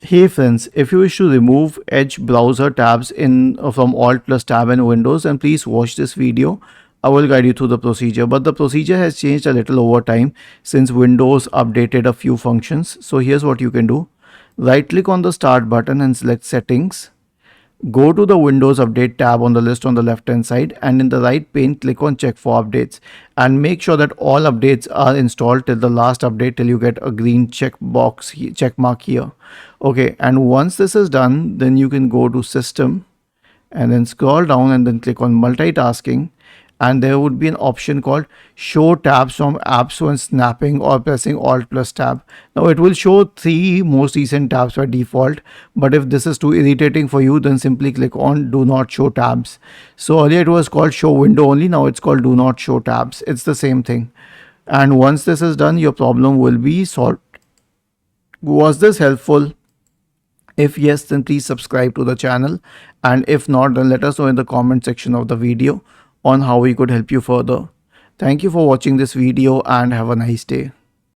Hey friends, if you wish to remove Edge browser tabs in from Alt+Tab in Windows, then please watch this video. I will guide you through the procedure, but the procedure has changed a little over time since Windows updated a few functions. So here's what you can do. Right click on the start button and select settings. Go to the Windows Update tab on the list on the left hand side, and in the right pane click on check for updates and make sure that all updates are installed till the last update till you get a green check mark here. Okay, and once this is done, then you can go to system and then scroll down and then click on multitasking, and there would be an option called show tabs from apps when snapping or pressing Alt+Tab. Now it will show 3 most recent tabs by default, but if this is too irritating for you, then simply click on do not show tabs. So earlier it was called show window only, now it's called do not show tabs. It's the same thing. And once this is done, your problem will be solved. Was this helpful? If yes, then please subscribe to the channel, and if not, then let us know in the comment section of the video on how we could help you further. Thank you for watching this video and have a nice day.